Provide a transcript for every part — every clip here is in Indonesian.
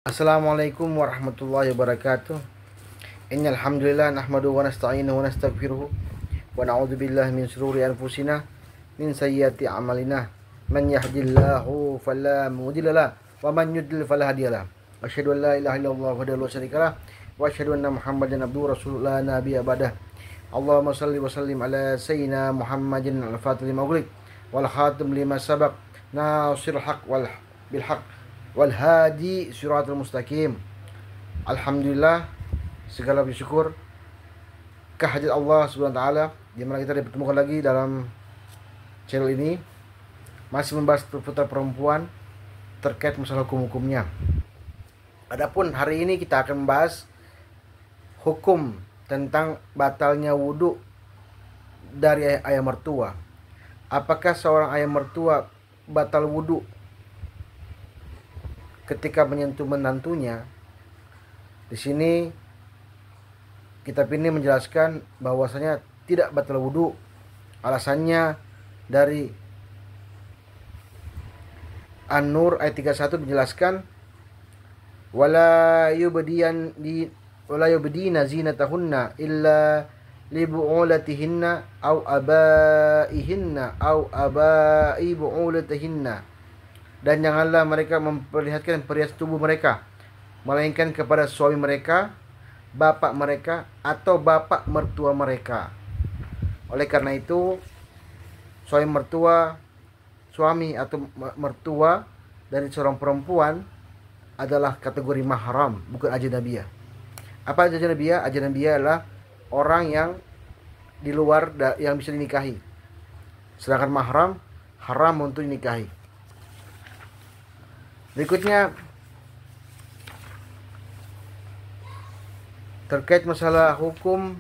Assalamualaikum warahmatullahi wabarakatuh. Innal hamdalillah nahmaduhu wa nasta'inuhu wa nastaghfiruh wa na'udzu billahi min shururi anfusina min sayyiati a'malina. Man yahdihillahu fala mudilla lahu wa man yudlil fala hadiyalah. Asyhadu an la ilaha illallah wahdahu la syarika lah wa asyhadu anna Muhammadan abduhu rasulullah nabiyya ba'dah. Allahumma shalli wa sallim ala sayyidina Muhammadin al-fatih lima ughliq wal khatim lima sabaq nasirul haq wal bil haq wal hadi siratal mustaqim. Alhamdulillah, segala puji syukur kehadirat Allah Subhanahu wa taala di mana kita dipertemukan lagi dalam channel ini, masih membahas seputar perempuan terkait masalah hukum-hukumnya. Adapun hari ini kita akan membahas hukum tentang batalnya wudhu dari ayah mertua. Apakah seorang ayah mertua batal wudhu ketika menyentuh menantunya? Di sini kita pilih menjelaskan bahwasanya tidak batal wudhu. Alasannya dari An-Nur ayat 31 menjelaskan wala yubdina zinatahunna illa li bu'ulatihinna au abaihinna au abai bu'ulatihinna, dan janganlah mereka memperlihatkan perhiasan tubuh mereka melainkan kepada suami mereka, bapak mereka, atau bapak mertua mereka. Oleh karena itu, suami atau mertua dari seorang perempuan adalah kategori mahram, bukan ajnabiyah. Apa ajnabiyah? Ajnabiyah adalah orang yang di luar yang bisa dinikahi. Sedangkan mahram haram untuk dinikahi. Berikutnya terkait masalah hukum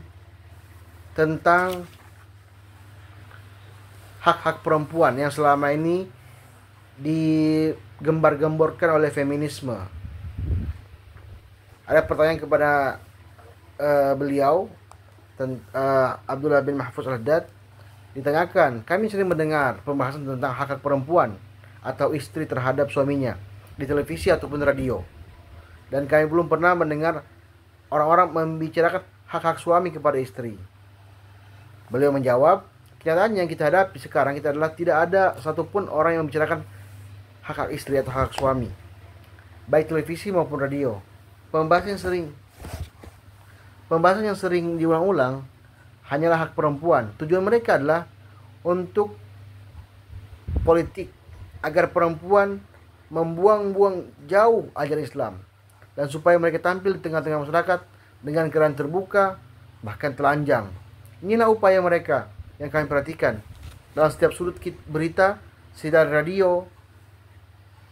tentang hak-hak perempuan yang selama ini digembar-gemborkan oleh feminisme. Ada pertanyaan kepada beliau, Abdullah bin Mahfuz Al-Haddad, ditanyakan, kami sering mendengar pembahasan tentang hak-hak perempuan atau istri terhadap suaminya di televisi ataupun radio, dan kami belum pernah mendengar orang-orang membicarakan hak-hak suami kepada istri. Beliau menjawab, kenyataan yang kita hadapi sekarang kita adalah tidak ada satupun orang yang membicarakan hak-hak istri atau hak suami, baik televisi maupun radio. Pembahasan yang sering diulang-ulang hanyalah hak perempuan. Tujuan mereka adalah untuk politik, agar perempuan membuang-buang jauh ajaran Islam, dan supaya mereka tampil di tengah-tengah masyarakat dengan keadaan terbuka, bahkan telanjang. Inilah upaya mereka yang kami perhatikan dalam setiap sudut berita, siaran radio,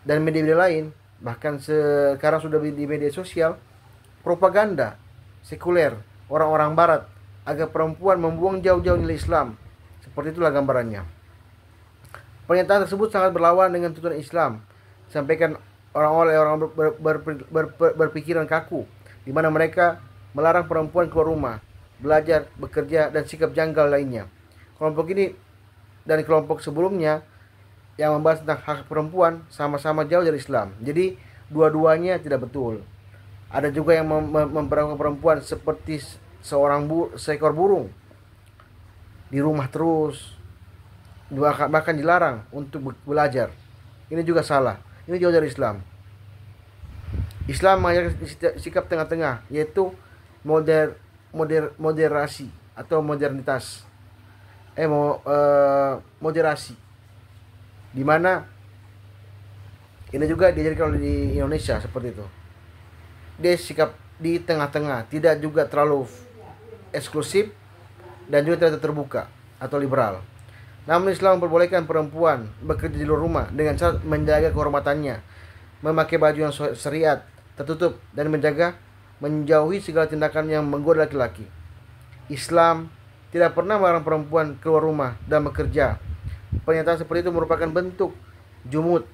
dan media-media lain. Bahkan sekarang sudah di media sosial, propaganda sekuler orang-orang barat agar perempuan membuang jauh-jauh nilai Islam. Seperti itulah gambarannya. Pernyataan tersebut sangat berlawan dengan tuntunan Islam, disampaikan orang berpikiran kaku, di mana mereka melarang perempuan keluar rumah, belajar, bekerja, dan sikap janggal lainnya. Kelompok ini dan kelompok sebelumnya yang membahas tentang hak perempuan sama-sama jauh dari Islam. Jadi dua-duanya tidak betul. Ada juga yang memperlakukan perempuan seperti seekor burung, di rumah terus, bahkan dilarang untuk belajar. Ini juga salah. Ini jauh dari Islam. Islam mengajarkan sikap tengah-tengah, yaitu moderasi atau modernitas. Moderasi. Di mana ini juga diajarkan oleh di Indonesia seperti itu. Dia sikap di tengah-tengah, tidak juga terlalu eksklusif dan juga tidak terbuka atau liberal. Namun Islam memperbolehkan perempuan bekerja di luar rumah dengan syarat menjaga kehormatannya, memakai baju yang syariat, tertutup, dan menjauhi segala tindakan yang menggoda laki-laki. Islam tidak pernah melarang perempuan keluar rumah dan bekerja. Pernyataan seperti itu merupakan bentuk jumud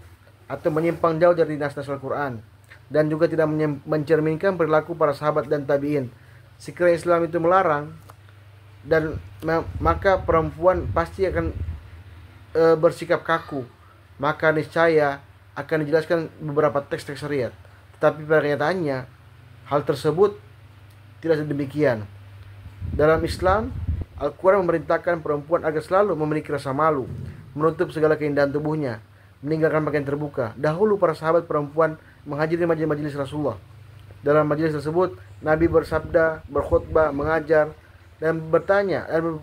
atau menyimpang jauh dari nas-nas Al-Quran, dan juga tidak mencerminkan perilaku para sahabat dan tabi'in. Sekiranya Islam itu melarang, dan maka perempuan pasti akan bersikap kaku, maka niscaya akan dijelaskan beberapa teks-teks syariat. Tetapi pada kenyataannya hal tersebut tidak demikian. Dalam Islam, Al-Quran memerintahkan perempuan agar selalu memiliki rasa malu, menutup segala keindahan tubuhnya, meninggalkan pakaian terbuka. Dahulu para sahabat perempuan menghadiri majelis-majelis Rasulullah. Dalam majelis tersebut, Nabi bersabda, berkhutbah, mengajar, dan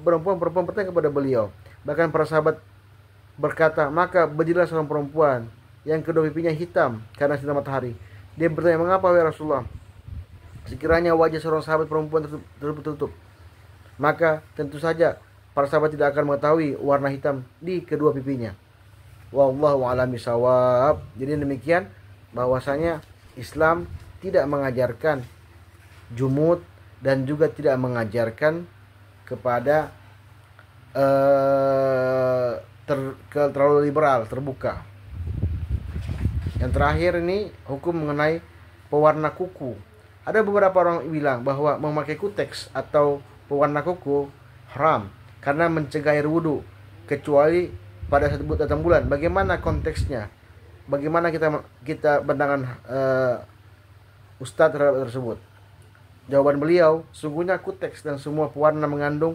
perempuan-perempuan bertanya kepada beliau. Bahkan para sahabat berkata, maka berdirilah seorang perempuan yang kedua pipinya hitam karena sinar matahari. Dia bertanya, mengapa wahai Rasulullah? Sekiranya wajah seorang sahabat perempuan tertutup, maka tentu saja para sahabat tidak akan mengetahui warna hitam di kedua pipinya. Wallahu a'lam bishawab. Jadi demikian, bahwasanya Islam tidak mengajarkan jumud dan juga tidak mengajarkan kepada terlalu liberal, terbuka. Yang terakhir ini hukum mengenai pewarna kuku. Ada beberapa orang bilang bahwa memakai kuteks atau pewarna kuku haram karena mencegah air wudhu, kecuali pada saat datang bulan. Bagaimana konteksnya? Bagaimana kita pandangan Ustadz terhadap tersebut? Jawaban beliau, sungguhnya kuteks dan semua pewarna mengandung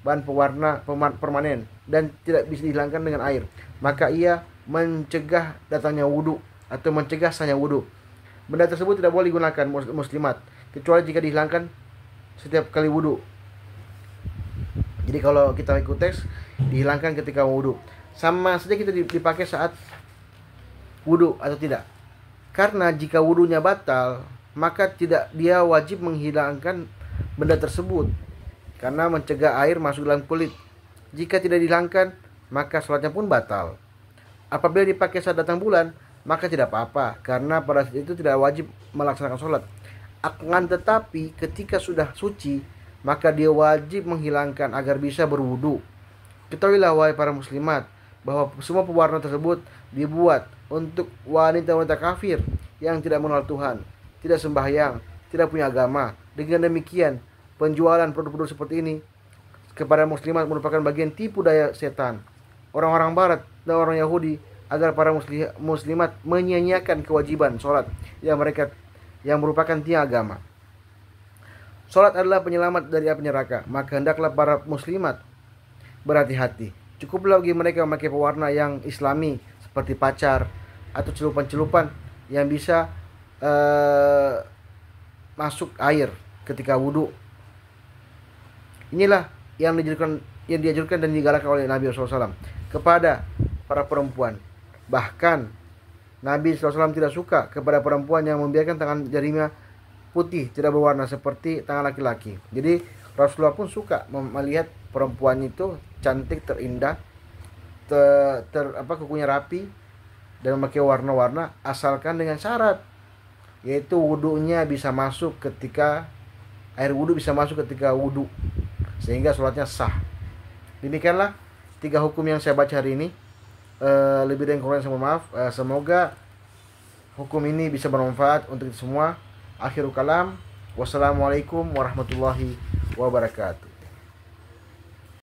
bahan pewarna permanen dan tidak bisa dihilangkan dengan air. Maka ia mencegah datangnya wudhu atau mencegah sahnya wudhu. Benda tersebut tidak boleh digunakan muslimat kecuali jika dihilangkan setiap kali wudhu. Jadi kalau kita pakai kuteks, dihilangkan ketika wudhu. Sama saja kita dipakai saat wudhu atau tidak. Karena jika wudhunya batal, maka dia wajib menghilangkan benda tersebut karena mencegah air masuk dalam kulit. Jika tidak dihilangkan, maka sholatnya pun batal. Apabila dipakai saat datang bulan, maka tidak apa-apa karena pada saat itu tidak wajib melaksanakan sholat. Akan tetapi ketika sudah suci, maka dia wajib menghilangkan agar bisa berwudu. Ketahuilah wahai para muslimat, bahwa semua pewarna tersebut dibuat untuk wanita-wanita kafir yang tidak mengenal Tuhan, tidak sembahyang, tidak punya agama. Dengan demikian, penjualan produk-produk seperti ini kepada muslimat merupakan bagian tipu daya setan, orang-orang barat dan orang Yahudi, agar para muslimat menyia-nyiakan kewajiban sholat yang merupakan tiang agama. Sholat adalah penyelamat dari api neraka, maka hendaklah para muslimat berhati-hati. Cukuplah bagi mereka memakai pewarna yang islami seperti pacar atau celupan-celupan yang bisa masuk air ketika wudhu. Inilah yang diajarkan dan digalakkan oleh Nabi SAW kepada para perempuan. Bahkan Nabi SAW tidak suka kepada perempuan yang membiarkan tangan jarinya putih, tidak berwarna seperti tangan laki-laki. Jadi Rasulullah pun suka melihat perempuan itu cantik, terindah, kukunya rapi dan memakai warna-warna, asalkan dengan syarat, yaitu wudunya bisa masuk ketika air wudu bisa masuk ketika wudu, sehingga sholatnya sah. Demikianlah 3 hukum yang saya baca hari ini. Lebih dari kurang saya mohon maaf. Semoga hukum ini bisa bermanfaat untuk kita semua. Akhirul kalam, wassalamualaikum warahmatullahi wabarakatuh.